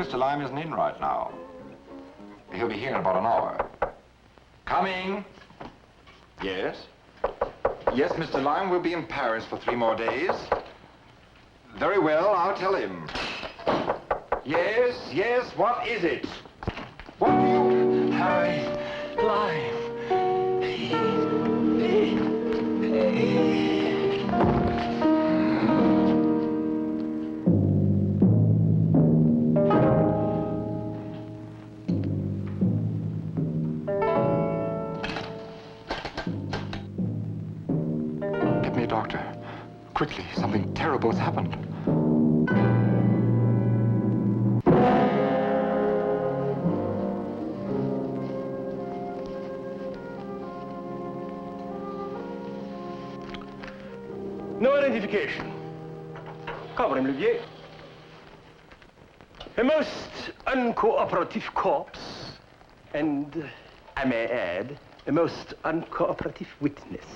Mr. Lime isn't in right now. He'll be here in about an hour. Coming. Yes? Yes, Mr. Lime will be in Paris for 3 more days. Very well, I'll tell him. Yes, yes, what is it? What do you... Harry Lime. Get me a doctor. Quickly, something terrible has happened. No identification. Cover him, Lugier. A most uncooperative corpse, and, I may add, a most uncooperative witness.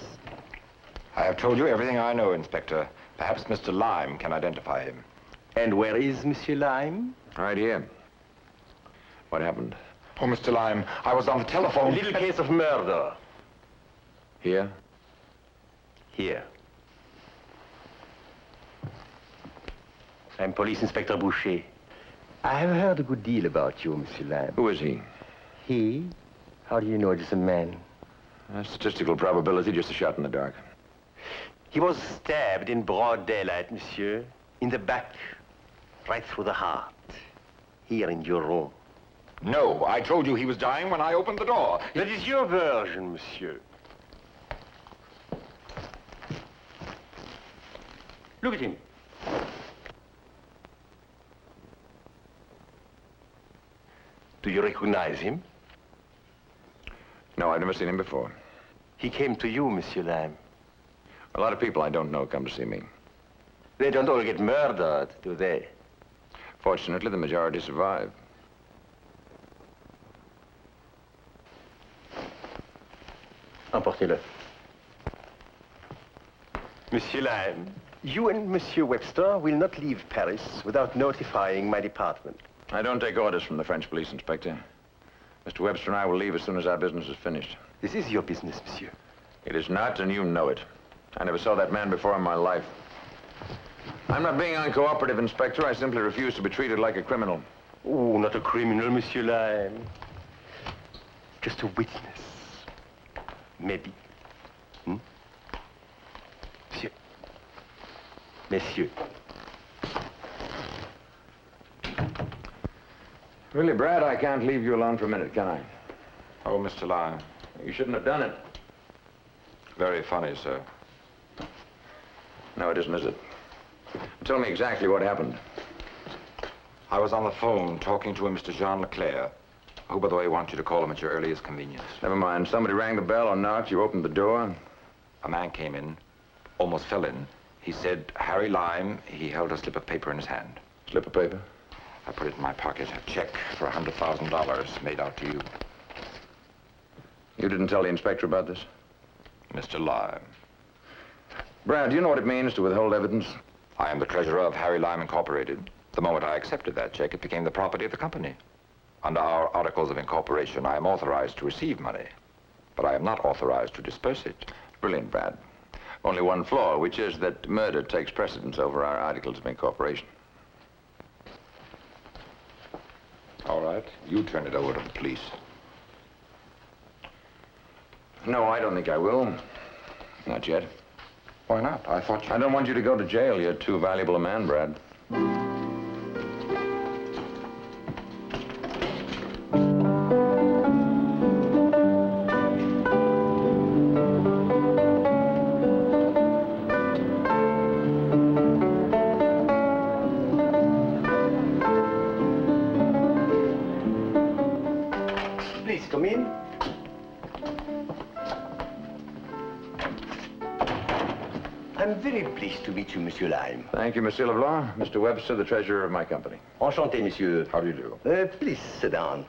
I have told you everything I know, Inspector. Perhaps Mr. Lime can identify him. And where is Monsieur Lime? Right here. What happened? Oh, Mr. Lime, I was on the A telephone. little case of murder. Here? Here. I'm Police Inspector Boucher. I have heard a good deal about you, Monsieur Lime. Who is he? He? How do you know it is a man? Statistical probability, just a shot in the dark. He was stabbed in broad daylight, monsieur. In the back, right through the heart. Here in your room. No, I told you he was dying when I opened the door. That is your version, monsieur. Look at him. Do you recognize him? No, I've never seen him before. He came to you, Monsieur Lime. A lot of people I don't know come to see me. They don't all get murdered, do they? Fortunately, the majority survive. Emportez-le. Monsieur Lime, you and Monsieur Webster will not leave Paris without notifying my department. I don't take orders from the French police, Inspector. Mr. Webster and I will leave as soon as our business is finished. This is your business, monsieur. It is not, and you know it. I never saw that man before in my life. I'm not being uncooperative, Inspector. I simply refuse to be treated like a criminal. Oh, not a criminal, Monsieur Lime. Just a witness. Maybe. Hmm? Monsieur. Messieurs. Really, Brad, I can't leave you alone for a minute, can I? Oh, Mr. Lime. You shouldn't have done it. Very funny, sir. No, it isn't, is it? Tell me exactly what happened. I was on the phone talking to a Mr. Jean Leclerc, who, by the way, wants you to call him at your earliest convenience. Never mind. Somebody rang the bell or knocked. You opened the door. A man came in, almost fell in. He said, Harry Lime. He held a slip of paper in his hand. Slip of paper? I put it in my pocket. A check for $100,000 made out to you. You didn't tell the inspector about this? Mr. Lime. Brad, do you know what it means to withhold evidence? I am the treasurer of Harry Lime Incorporated. The moment I accepted that check, it became the property of the company. Under our articles of incorporation, I am authorized to receive money, but I am not authorized to disperse it. Brilliant, Brad. Only one flaw, which is that murder takes precedence over our articles of incorporation. All right, you turn it over to the police. No, I don't think I will. Not yet. Why not? I thought you... I don't want you to go to jail. You're too valuable a man, Brad. Please come in. I'm very pleased to meet you, Monsieur Lime. Thank you, Monsieur Leblanc. Mr. Webster, the treasurer of my company. Enchanté, monsieur. How do you do? Please sit down.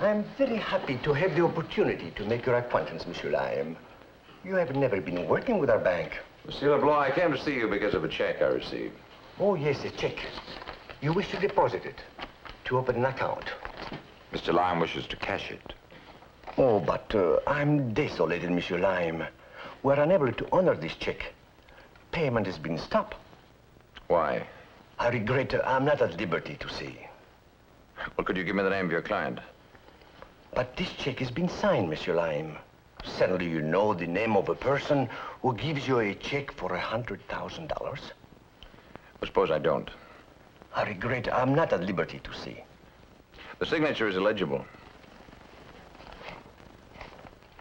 I'm very happy to have the opportunity to make your acquaintance, Monsieur Lime. You have never been working with our bank. Monsieur Leblanc, I came to see you because of a check I received. Oh, yes, a check. You wish to deposit it, to open an account. Mr. Lime wishes to cash it. Oh, but I'm desolated, Monsieur Lime. We're unable to honor this check. Payment has been stopped. Why? I regret I'm not at liberty to say. Well, could you give me the name of your client? But this check has been signed, Monsieur Lime. Certainly you know the name of a person who gives you a check for $100,000. But suppose I don't. I regret I'm not at liberty to say. The signature is illegible.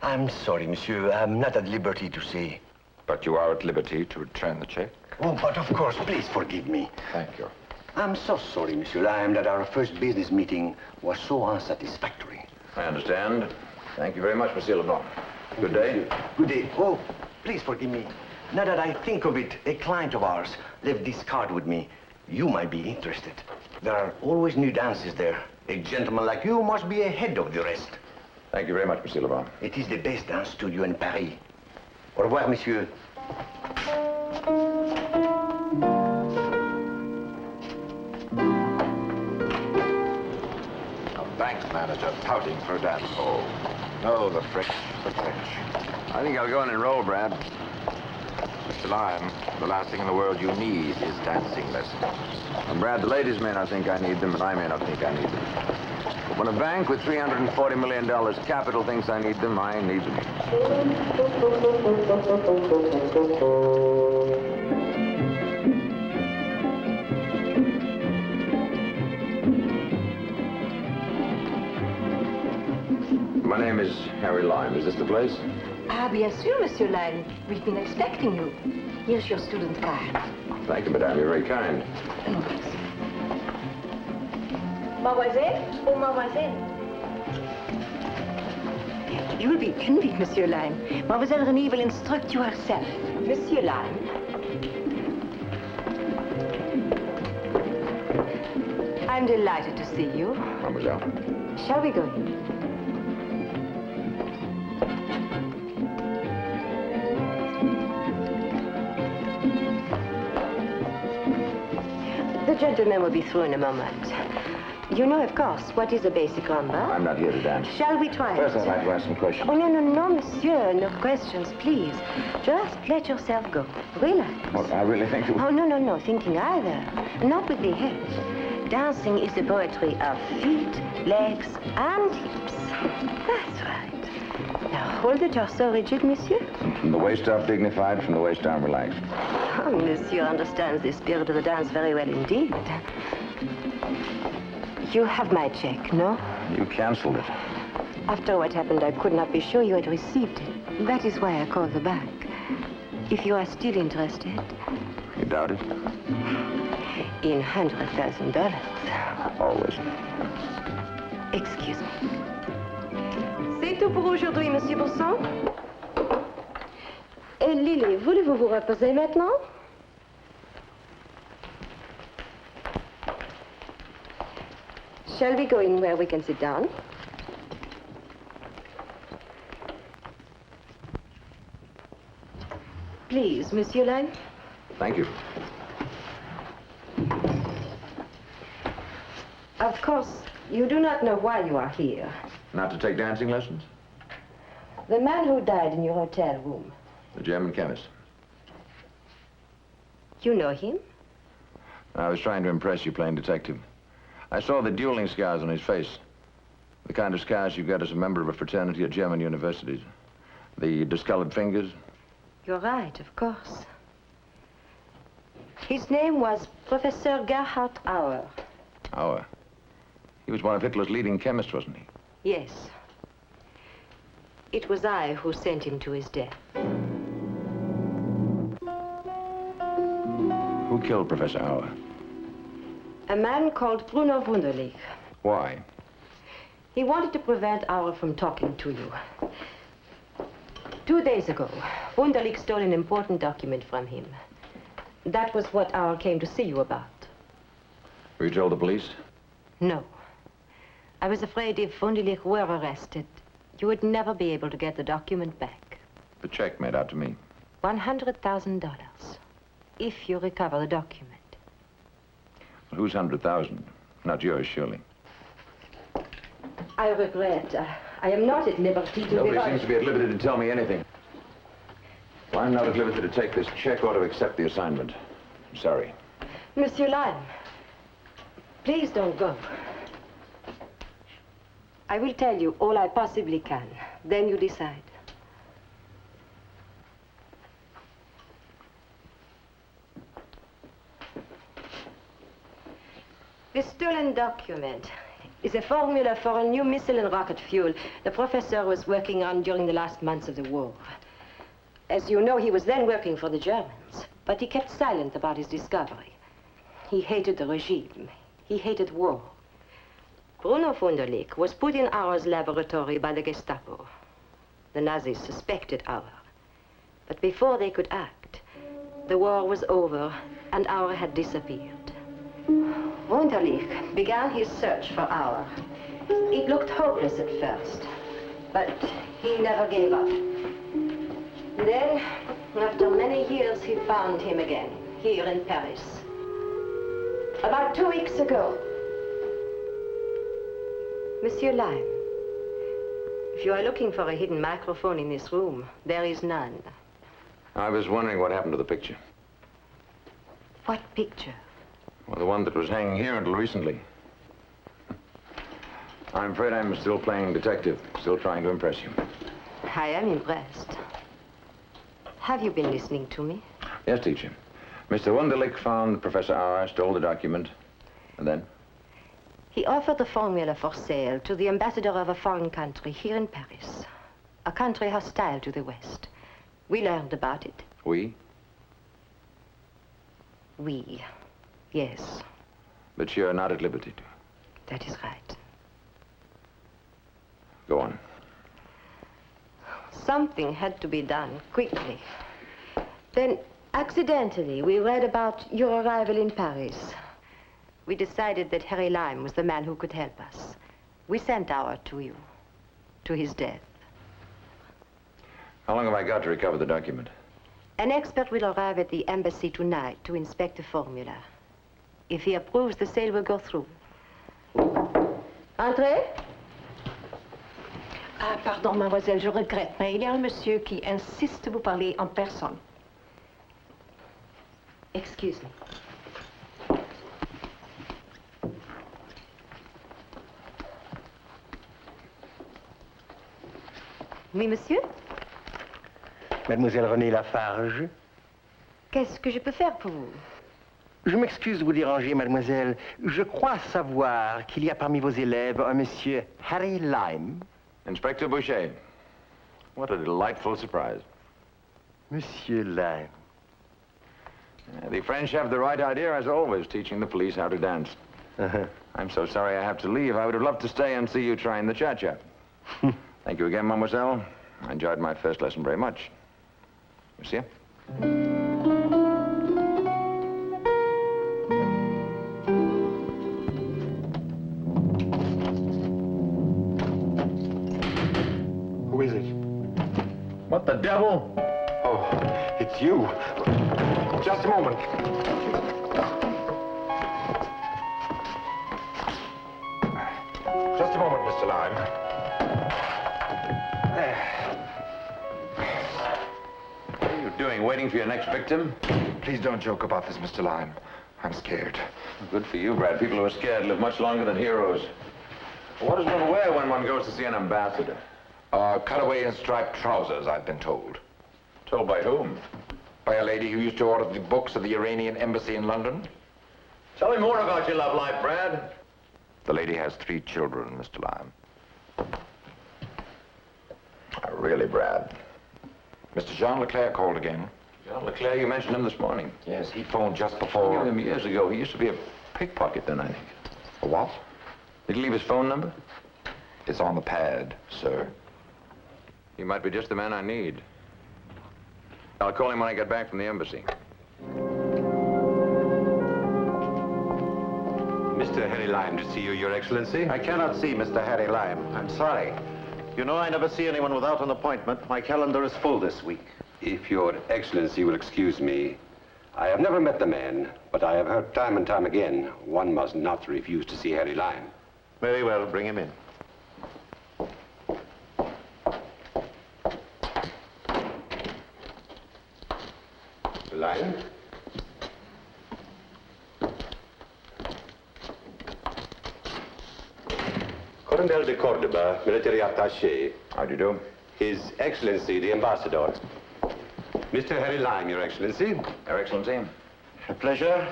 I'm sorry, monsieur. I'm not at liberty to say. But you are at liberty to return the check. Oh, but of course, please forgive me. Thank you. I'm so sorry, Monsieur Lime, that our first business meeting was so unsatisfactory. I understand. Thank you very much, Monsieur Leblanc. Good day. Good day. Oh, please forgive me. Now that I think of it, a client of ours left this card with me. You might be interested. There are always new dances there. A gentleman like you must be ahead of the rest. Thank you very much, Monsieur Leblanc. It is the best dance studio in Paris. Au revoir, monsieur. A bank manager touting for a dance hall. Oh, the French, the French. I think I'll go and enroll, Brad. Mr. Lime, the last thing in the world you need is dancing lessons. Well, Brad, the ladies may not think I need them, and I may not think I need them. But when a bank with $340 million capital thinks I need them, I need them. My name is Harry Lime. Is this the place? Ah, bien sûr, Monsieur Lime. We've been expecting you. Here's your student card. Thank you, madame. You're very kind. Mademoiselle or mademoiselle? You will be envied, Monsieur Lime. Mademoiselle Rennie will instruct you herself. Monsieur Lime. I'm delighted to see you. Mademoiselle. Shall we go in? The gentleman will be through in a moment. You know, of course, what is a basic rumba? I'm not here to dance. Shall we try First, it? I'd like to ask some questions. Oh, no, monsieur. No questions, please. Just let yourself go. Relax. Well, I really think you... Oh, no, thinking either. Not with the head. Dancing is the poetry of feet, legs, and hips. That's right. Now, hold the torso rigid, monsieur. From the waist up dignified, from the waist down relaxed. Oh, monsieur understands the spirit of the dance very well indeed. You have my check, no? You canceled it. After what happened, I could not be sure you had received it. That is why I called the bank. If you are still interested... You doubt it? In $100,000. Always. Excuse me. C'est tout pour aujourd'hui, Monsieur Bousson. Et Lily, voulez-vous vous reposer maintenant? Shall we go in where we can sit down? Please, Monsieur Lime. Thank you. Of course, you do not know why you are here. Not to take dancing lessons? The man who died in your hotel room. The German chemist. You know him? I was trying to impress you, plain detective. I saw the dueling scars on his face. The kind of scars you get as a member of a fraternity at German universities. The discolored fingers. You're right, of course. His name was Professor Gerhard Auer. Auer. He was one of Hitler's leading chemists, wasn't he? Yes. It was I who sent him to his death. Who killed Professor Auer? A man called Bruno Wunderlich. Why? He wanted to prevent Auer from talking to you. 2 days ago, Wunderlich stole an important document from him. That was what Auer came to see you about. Were you told the police? No. I was afraid if Wunderlich were arrested, you would never be able to get the document back. The check made out to me. $100,000. If you recover the document. Whose 100,000? Not yours, surely. I regret. I am not at liberty to... Nobody seems to be at liberty to tell me anything. Well, I'm not at liberty to take this check or to accept the assignment. I'm sorry. Monsieur Lime, please don't go. I will tell you all I possibly can. Then you decide. This stolen document is a formula for a new missile and rocket fuel the professor was working on during the last months of the war. As you know, he was then working for the Germans, but he kept silent about his discovery. He hated the regime. He hated war. Bruno Wunderlich was put in Auer's laboratory by the Gestapo. The Nazis suspected Auer. But before they could act, the war was over and Auer had disappeared. Wunderlich began his search for Auer. It looked hopeless at first, but he never gave up. Then, after many years, he found him again, here in Paris. About 2 weeks ago. Monsieur Lime, if you are looking for a hidden microphone in this room, there is none. I was wondering what happened to the picture. What picture? Well, the one that was hanging here until recently. I'm afraid I'm still playing detective, still trying to impress you. I am impressed. Have you been listening to me? Yes, teacher. Mr. Wunderlich found Professor Auer, stole the document, and then? He offered the formula for sale to the ambassador of a foreign country here in Paris. A country hostile to the West. We learned about it. We? We. Yes, But you're not at liberty to. that is right. Go on. Something had to be done quickly. Then, accidentally, we read about your arrival in Paris. We decided that Harry Lime was the man who could help us. We sent Auer to you, to his death. How long have I got to recover the document? An expert will arrive at the embassy tonight to inspect the formula. If he approves, the sale will go through. Entrez. Ah, pardon, mademoiselle, je regrette, mais il y a un monsieur qui insiste vous parler en personne. Excuse me. Oui, monsieur? Mademoiselle Renée Lafarge. Qu'est-ce que je peux faire pour vous? Je m'excuse de vous déranger, mademoiselle. Je crois savoir qu'il y a parmi vos élèves un monsieur Harry Lime. Inspector Boucher. What a delightful surprise. Monsieur Lime. The French have the right idea, as always, teaching the police how to dance. I'm so sorry I have to leave. I would have loved to stay and see you trying the cha-cha. Thank you again, mademoiselle. I enjoyed my first lesson very much. Monsieur? Who is it? What the devil? Oh, it's you. Just a moment. Just a moment, Mr. Lime. What are you doing, waiting for your next victim? Please don't joke about this, Mr. Lime. I'm scared. Good for you, Brad. People who are scared live much longer than heroes. What does one wear when one goes to see an ambassador? Cutaway and striped trousers, I've been told. Told by whom? By a lady who used to order the books of the Iranian embassy in London. Tell me more about your love life, Brad. The lady has 3 children, Mr. Lime. Really, Brad. Mr. Jean Leclerc called again. John Leclerc, you mentioned him this morning. Yes, he phoned just I before... knew him years ago. He used to be a pickpocket then, I think. A what? Did he leave his phone number? It's on the pad, sir. He might be just the man I need. I'll call him when I get back from the embassy. Mr. Harry Lime to see you, Your Excellency. I cannot see Mr. Harry Lime. I'm sorry. You know I never see anyone without an appointment. My calendar is full this week. If Your Excellency will excuse me, I have never met the man, but I have heard time and time again, one must not refuse to see Harry Lime. Very well, bring him in. Mr. Lime? Colonel de Cordoba, military attaché. How do you do? His Excellency, the Ambassador. Mr. Harry Lime, Your Excellency. Your Excellency. A pleasure.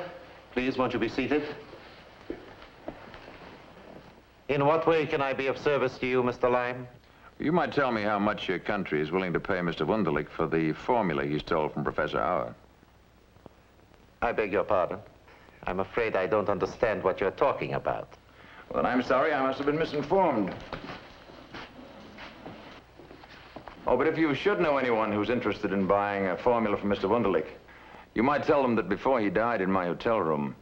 Please, won't you be seated? In what way can I be of service to you, Mr. Lime? You might tell me how much your country is willing to pay Mr. Wunderlich for the formula he stole from Professor Auer. I beg your pardon. I'm afraid I don't understand what you're talking about. Well, then I'm sorry. I must have been misinformed. Oh, but if you should know anyone who's interested in buying a formula from Mr. Wunderlich, you might tell them that before he died in my hotel room,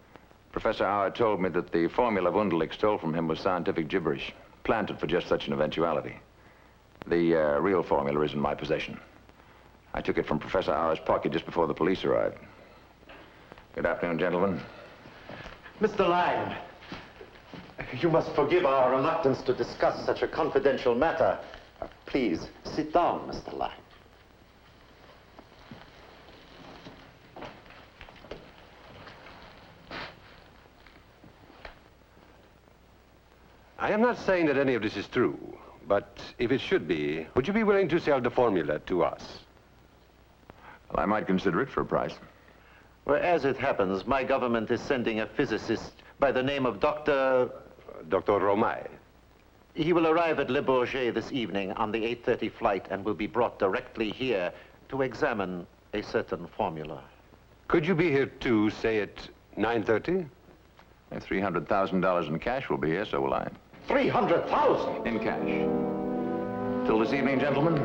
Professor Auer told me that the formula Wunderlich stole from him was scientific gibberish, planted for just such an eventuality. The real formula is in my possession. I took it from Professor Auer's pocket just before the police arrived. Good afternoon, gentlemen. Mr. Lime, you must forgive our reluctance to discuss such a confidential matter. Please, sit down, Mr. Lime. I am not saying that any of this is true, but if it should be, would you be willing to sell the formula to us? Well, I might consider it for a price. Well, as it happens, my government is sending a physicist by the name of Dr. Romay. He will arrive at Le Bourget this evening on the 8:30 flight and will be brought directly here to examine a certain formula. Could you be here too, say at 9:30? $300,000 in cash will be here, so will I. 300,000! In cash. Till this evening, gentlemen.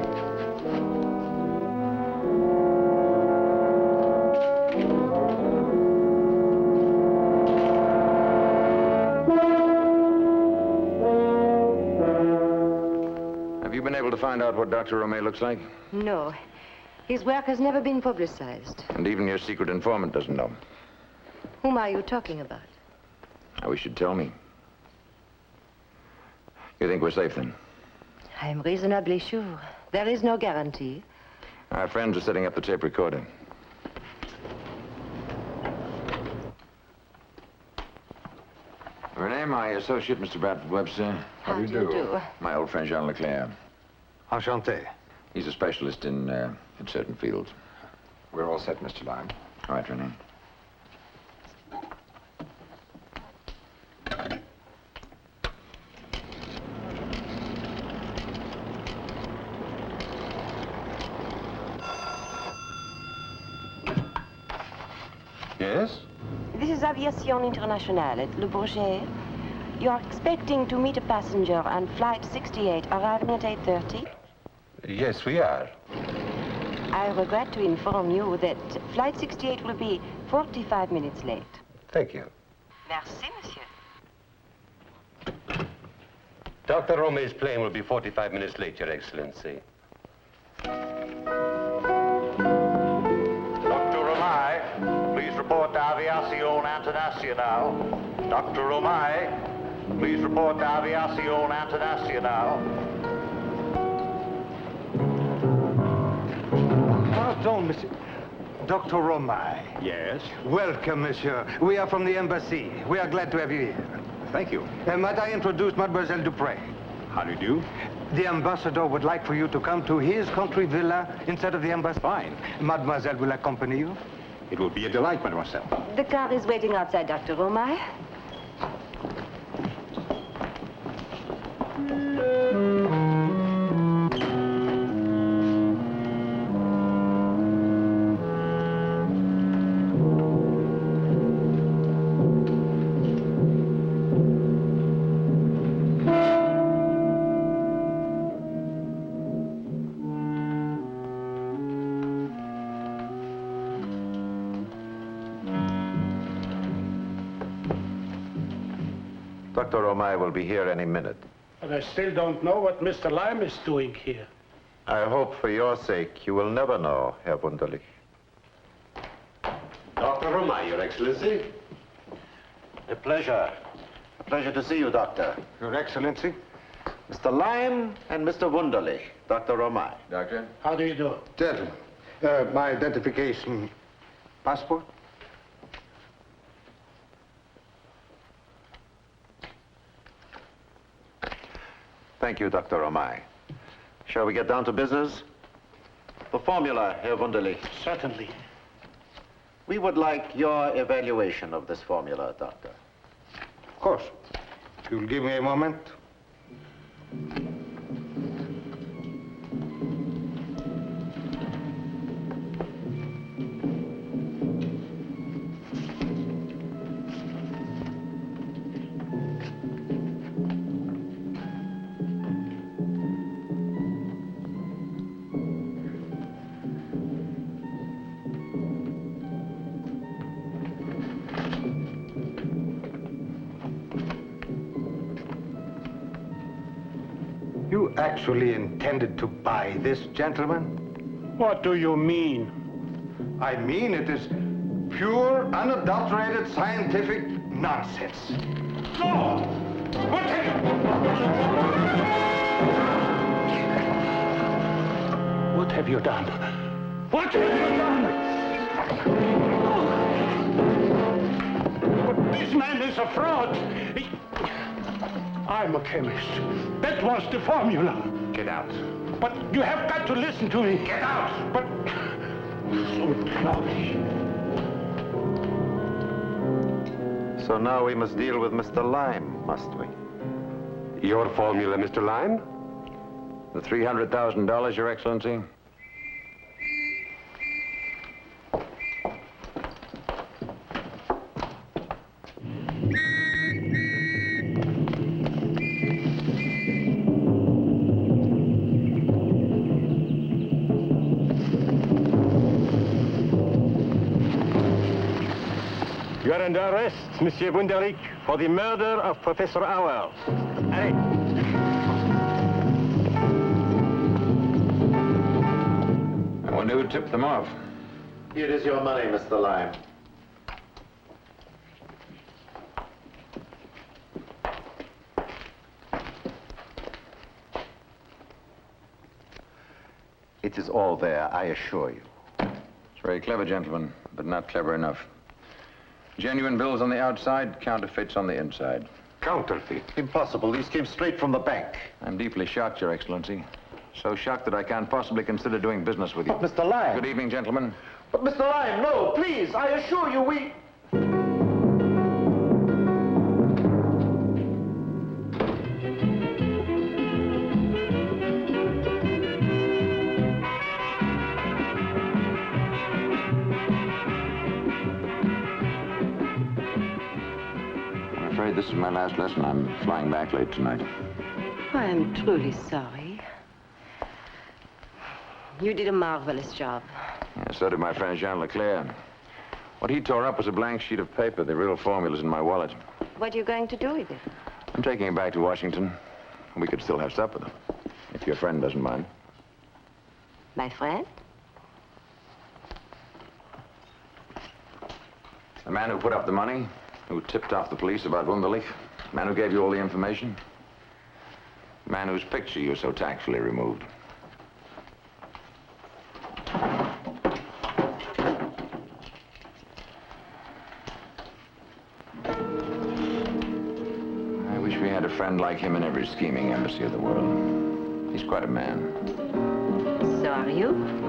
Have you been able to find out what Dr. Romay looks like? No. His work has never been publicized. And even your secret informant doesn't know. Whom are you talking about? I wish you'd tell me. You think we're safe, then? I am reasonably sure. There is no guarantee. Our friends are setting up the tape recorder. Rennie, my associate, Mr. Bradford Webster. How do you do? My old friend, Jean Leclerc. Enchanté. He's a specialist in certain fields. We're all set, Mr. Lime. All right, Rennie. Yes? This is Aviation Internationale at Le Bourget. You are expecting to meet a passenger on flight 68 arriving at 8:30? Yes, we are. I regret to inform you that flight 68 will be 45 minutes late. Thank you. Merci, monsieur. Dr. Romay's plane will be 45 minutes late, Your Excellency. Dr. Romay, please report to Aviación Internacional. Dr. Romay, please report to Aviación Internacional. Pardon, monsieur. Dr. Romay. Yes? Welcome, monsieur. We are from the embassy. We are glad to have you here. Thank you. Might I introduce Mademoiselle Dupré? How do you do? The ambassador would like for you to come to his country villa instead of the embassy. Fine. Mademoiselle will accompany you. It will be a delight, mademoiselle. The car is waiting outside, Dr. Romay. Dr. Romay will be here any minute. But I still don't know what Mr. Lime is doing here. I hope for your sake you will never know, Herr Wunderlich. Dr. Romay, Your Excellency. A pleasure. A pleasure to see you, Doctor. Your Excellency. Mr. Lime and Mr. Wunderlich, Dr. Romay. Doctor? How do you do? Gentlemen, my identification passport. Thank you, Dr. Romay. Shall we get down to business? The formula, Herr Wunderlich. Certainly. We would like your evaluation of this formula, Doctor. Of course. If you'll give me a moment. You actually intended to buy this, gentleman? What do you mean? I mean it is pure, unadulterated scientific nonsense. No! What have you... What have you done? What have you done? But this man is a fraud. I'm a chemist. That was the formula. Get out. But you have got to listen to me. Get out! But... So clownish. So now we must deal with Mr. Lime, must we? Your formula, Mr. Lime? The $300,000, Your Excellency? You are under arrest, Monsieur Wunderlich, for the murder of Professor Auer. Allez. I wonder who tipped them off. Here is your money, Mr. Lime. It is all there, I assure you. It's very clever, gentlemen, but not clever enough. Genuine bills on the outside, counterfeits on the inside. Counterfeit? Impossible. These came straight from the bank. I'm deeply shocked, Your Excellency. So shocked that I can't possibly consider doing business with you. But, Mr. Lime... Good evening, gentlemen. But, Mr. Lime, no, please, I assure you, we... I'm afraid this is my last lesson. I'm flying back late tonight. I am truly sorry. You did a marvelous job. Yeah, so did my friend Jean Leclerc. What he tore up was a blank sheet of paper. The real formula's in my wallet. What are you going to do with it? I'm taking it back to Washington. We could still have supper, though, if your friend doesn't mind. My friend? The man who put up the money, who tipped off the police about Wunderlich, the man who gave you all the information, the man whose picture you so tactfully removed. I wish we had a friend like him in every scheming embassy of the world. He's quite a man. So are you?